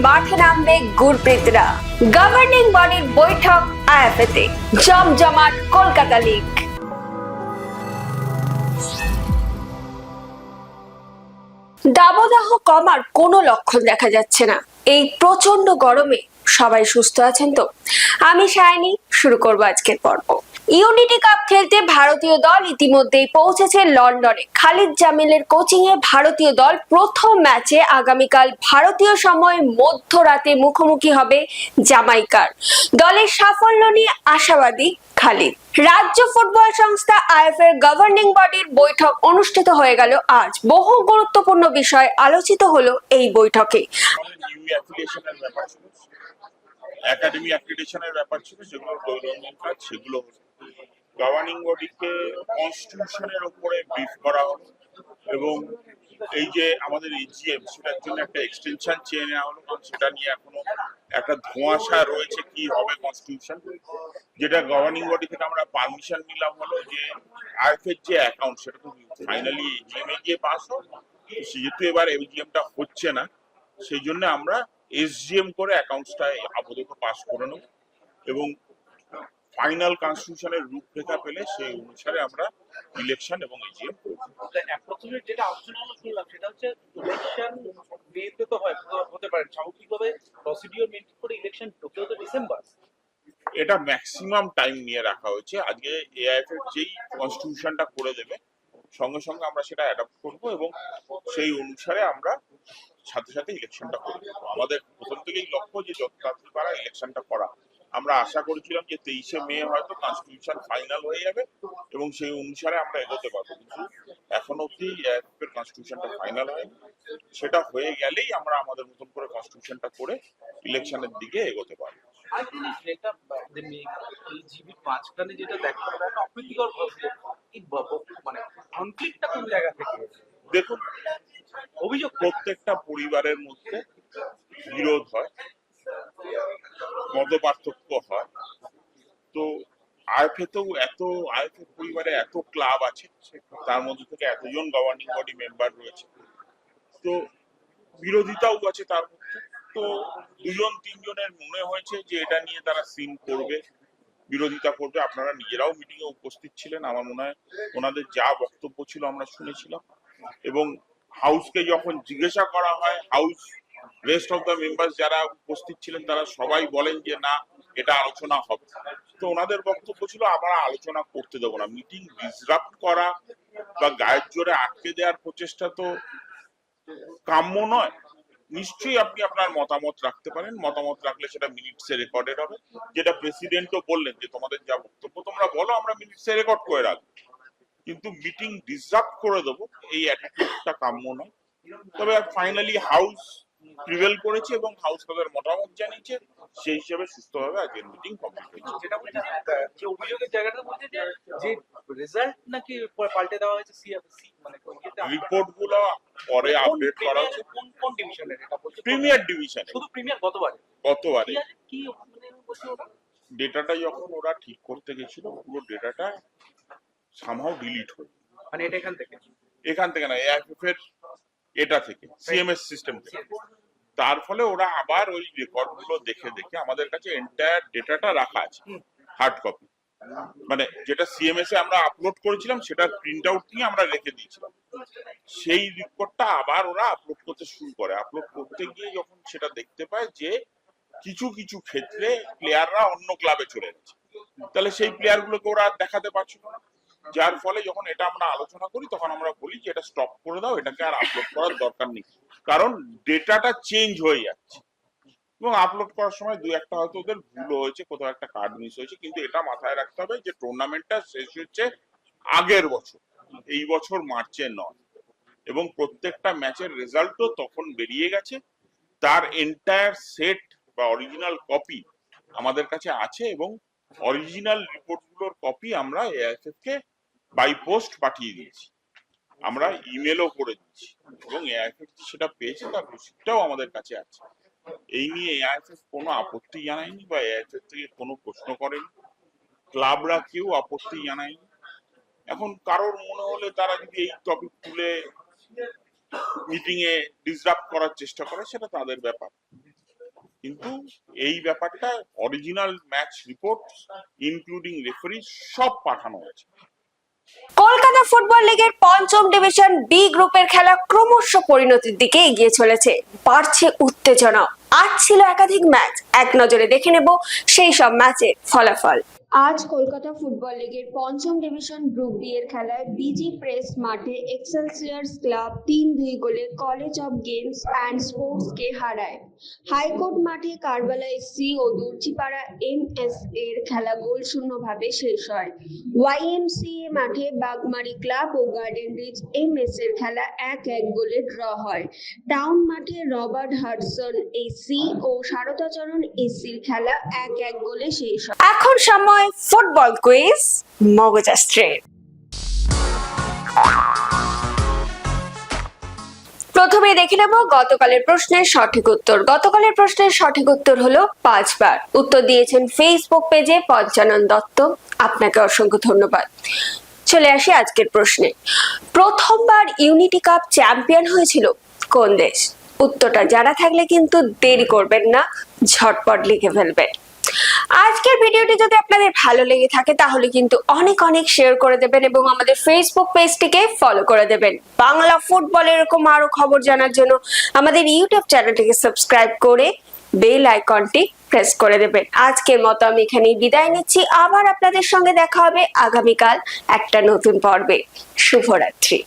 মাঠে নামবে গুরপ্রীতরা। গভর্নিং বডির বৈঠক আইএফএতে, জমজমাট কলকাতা লিগ। দাবদাহ কমার কোনো লক্ষণ দেখা যাচ্ছে না। এই প্রচন্ড গরমে সবাই সুস্থ আছেন তো? আমি শাইনি, শুরু করবো আজকের পর্ব। ইউনিটি কাপ খেলতে ভারতীয় দল ইতিমধ্যেই পৌঁছেছে লন্ডনে। খালিদ জামিলের কোচিং এ ভারতীয় দল প্রথম ম্যাচে আগামীকাল ভারতীয় সময় মধ্যরাতে মুখোমুখি হবে জামাইকার। দলের সাফল্য নিয়ে আশাবাদী খালিদ। রাজ্য ফুটবল সংস্থা আইএফএ গভর্নিং বডির বৈঠক অনুষ্ঠিত হয়ে গেল আজ। বহু গুরুত্বপূর্ণ বিষয় আলোচিত হলো এই বৈঠকে। একাডেমি অ্যাক্রিডিটেশনের ব্যাপার ছিল, যেগুলো দৈনন্দিন কাজ, সেগুলো গভর্নিং বডিকে কনস্টিটিউশনের উপরে ব্রিফ করা হলো এবং এই যে আমাদের এজিএম, সেটার জন্য একটা এক্সটেনশন চেয়ে নেওয়া হলো, কারণ সেটা নিয়ে এখনো একটা ধোঁয়াশা রয়েছে কি হবে কনস্টিটিউশন। যেটা গভর্নিং বডি থেকে আমরা পারমিশন নিলাম হলো যে আইএফএর যে অ্যাকাউন্ট, সেটা তো ফাইনালি এজিএম এ গিয়ে পাস হোক। যেহেতু এবার এজিএমটা হচ্ছে না, সেই জন্য আমরা এসজিএম করে অ্যাকাউন্টসটা আপাতত পাস করে নেব এবং ফাইনাল কনস্টিটিউশনের রূপরেখা পেলে সেই অনুসারে আমরা ইলেকশন এবং এজিএম করব। যেটা আলোচনা হলো শুনলাম, সেটা হচ্ছে ইলেকশন মেতে তো হতে পারে স্বাভাবিকভাবে প্রসিডিওর মেনটেন করে ইলেকশন ঢুকলেও তো ডিসেম্বর। এটা ম্যাক্সিমাম টাইম নিয়ে রাখা হয়েছে। আজকে এআইএফ এর যেই কনস্টিটিউশনটা করে দেবে, সঙ্গে সঙ্গে আমরা সেটা অ্যাডাপ্ট করব এবং সেই অনুসারে আমরা সাথে সাথে ইলেকশনটা করে দেবো। আমাদের প্রথম থেকেই লক্ষ্য যে যত তাড়াতাড়ি পারা ইলেকশনটা করা। আমরা আশা করেছিলাম যে 23শে মে হয়তো কনস্টিটিউশন ফাইনাল হয়ে যাবে এবং সেই অনুসারে আমরা এগোতে পারবো, কিন্তু এখন অব্দি এর কনস্টিটিউশনটা ফাইনাল হয়নি। সেটা হয়ে গেলেই আমরা আমাদের মতন করে কনস্টিটিউশনটা করে ইলেকশনের দিকে এগোতে পারবো। যেটা এই জিবির মাঝখানে যেটা দেখা একটা অপ্রীতিকর মানে কনফ্লিক্টটা কোন জায়গা থেকে? দেখুন, অভিযোগ প্রত্যেকটা পরিবারের মধ্যে বিরোধ হয়, মত পার্থক্য হয়। তো আইএফএতেও আইএফএ পরিবারে এত ক্লাব আছে, তার মধ্যে থেকে এতজন গভর্নিং বডি মেম্বার রয়েছে, তো বিরোধিতাও আছে তার মধ্যে। তো দুজন তিনজনের মনে হয়েছে যে এটা নিয়ে তারা সিন করবে, বিরোধিতা করবে। আপনারা নিজেরাও মিটিং এ উপস্থিত ছিলেন, আমার মনে হয় ওনাদের যা বক্তব্য ছিল আমরা শুনেছিলাম। এবং হাউসকে যখন জিজ্ঞাসা করা হয়, house rest of the member যারা উপস্থিত ছিলেন তারা সবাই বলেন যে না, এটা আলোচনা হবে। তো ওনাদের বক্তব্য ছিল আমরা আলোচনা করতে দেবো না। মিটিং ডিসরাপ্ট করা বা গায়ের জোরে আটকে দেওয়ার প্রচেষ্টা তো কাম্য নয়। নিশ্চয়ই আপনি আপনার মতামত রাখতে পারেন, মতামত রাখলে সেটা মিনিটসে রেকর্ডেড হবে। যেটা প্রেসিডেন্টও বললেন যে তোমাদের যা বক্তব্য তোমরা বলো, আমরা মিনিটসে রেকর্ড করে রাখবো, কিন্তু মিটিং ডিসরাপ্ট করে দেবো এই অ্যাটিটিউডটা কাম্য নয়। তবে ফাইনালি হাউস প্রিভেল করেছে এবং হাউস তাদের মতামত জানিয়েছে, সেই হিসেবে সুস্থভাবে আজকের মিটিং কমপ্লিট হয়েছে। যেটা বলছে যে অভিযোগের জায়গাটা বলছে যে রেজাল্ট নাকি পাল্টে দেওয়া হয়েছে সিএফসি, মানে রিপোর্ট গুলো পরে আপডেট করা হচ্ছে। কোন ডিভিশনের এটা বলছে? প্রিমিয়ার ডিভিশনে। শুধু প্রিমিয়ার গতবারে কি বলছে ওটা? ডেটাটা যখন ওরা ঠিক করতে গেছিল, পুরো ডেটাটা সামহাউ ডিলিট হয়ে, মানে এটা এখান থেকে না, এআইএফএফ এর এটা থেকে, সিএমএস সিস্টেম থেকে। তার ফলে ওরা আবার ওই রেকর্ড গুলো দেখে দেখে আমাদের কাছে এন্টায়ার ডেটাটা রাখা আছে হার্ড কপি, মানে যেটা সিএমএস এ আমরা আপলোড করেছিলাম সেটার প্রিন্ট আউট নিয়ে আমরা রেখে দিয়েছিলাম। সেই রিপোর্টটা আবার ওরা আপলোড করতে শুরু করে। আপলোড করতে গিয়ে যখন সেটা দেখতে পায় যে কিছু কিছু ক্ষেত্রে প্লেয়াররা অন্য ক্লাবে চলে গেছে, তাহলে সেই প্লেয়ার গুলোকে ওরা দেখাতে পারছিল না। যার ফলে যখন এটা আমরা আলোচনা করি, তখন আমরা বলি যে এটা স্টপ করে দাও, এটাকে আর আপলোড করার দরকার নেই, কারণ ডেটাটা চেঞ্জ হয়ে যাচ্ছে। এবং আপলোড করার সময় দু একটা হয়তো ওদের ভুল হয়েছে, কোথাও একটা কার্ড মিস হয়েছে, কিন্তু এটা মাথায় রাখতে হবে যে টুর্নামেন্টটা শেষ হচ্ছে আগের বছর, এই বছর মার্চে নয়। এবং প্রত্যেকটা ম্যাচের রেজাল্টও তখন বেরিয়ে গেছে, তার এন্টায়ার সেট বা অরিজিনাল কপি আমাদের কাছে আছে এবং অরিজিনাল রিপোর্টগুলোর কপি আমরা এআইএফএফ কে বাই পোস্ট পাঠিয়ে দিয়েছি, আমরা ইমেলও করে দিচ্ছি এবং এআইএফএফ সেটা পেয়েছে, তার রসিদটাও আমাদের কাছে আছে। এই নিয়ে এআইএফএফ কোনো আপত্তি জানায়নি বা এআইএফএফ থেকে কোনো প্রশ্ন করেনি, ক্লাবরা কেউ আপত্তি জানায়নি। এখন কারোর মনে হলে তারা যদি এই টপিক তুলে মিটিং এ ডিসরাপ্ট করার চেষ্টা করে, সেটা তাদের ব্যাপার। কিন্তু এই ব্যাপারটা original match report including referee সব পাঠানো হয়েছে। কলকাতা ফুটবল লিগের পঞ্চম ডিভিশন বি গ্রুপের খেলা ক্রমশ পরিণতির দিকে এগিয়ে চলেছে, বাড়ছে উত্তেজনা। আজ ছিল একাধিক ম্যাচ, এক নজরে দেখে নেব সেই সব ম্যাচের ফলাফল। আজ কলকাতা ফুটবল লিগের পঞ্চম ডিভিশন গ্রুপ বি এর খেলায় বিজি প্রেস মাঠে এক্সেলসিয়ার্স ক্লাব 3-2 গোলে College of Games and Sports কে হারায়। হাইকোর্ট মাঠে কারবালা এসসি ও দুর্চিপাড়া এমএস এর খেলা গোল শূন্যভাবে শেষ হয়। ওয়াইএমসিএ মাঠে বাগমারি ক্লাব ও গার্ডেন রিচ এমএস এর খেলা 1-1 গোলে ড্র হয়। টাউন মাঠে রবার্ট হাডসন এসি ও শারদাচরণ এসির খেলা 1-1 গোলে শেষ হয়। এখন সময় ফুটবল কুইজ মগজাস্ত্রে। প্রথমে দেখে নেব গতকালের প্রশ্নের সঠিক উত্তর। গতকালের প্রশ্নের সঠিক উত্তর হলো 5 বার। উত্তর দিয়েছেন ফেসবুক পেজে পঞ্চানন দত্ত, আপনাকে অসংখ্য ধন্যবাদ। চলে আসি আজকের প্রশ্নে। প্রথমবার ইউনিটি কাপ চ্যাম্পিয়ন হয়েছিল কোন দেশ? উত্তরটা জানা থাকলে কিন্তু দেরি করবেন না, ঝটপট লিখে ফেলবেন। আজকের ভিডিওটি যদি আপনাদের ভালো লেগে থাকে তাহলে কিন্তু অনেক অনেক শেয়ার করে দেবেন এবং আমাদের ফেসবুক পেজটিকে ফলো করে দেবেন। বাংলা ফুটবল এরকম আরো খবর জানার জন্য আমাদের ইউটিউব চ্যানেলটিকে সাবস্ক্রাইব করে বেল আইকনটি প্রেস করে দেবেন। আজকের মতো আমি এখানেই বিদায় নিচ্ছি, আবার আপনাদের সঙ্গে দেখা হবে আগামীকাল একটা নতুন পর্বে। শুভরাত্রি।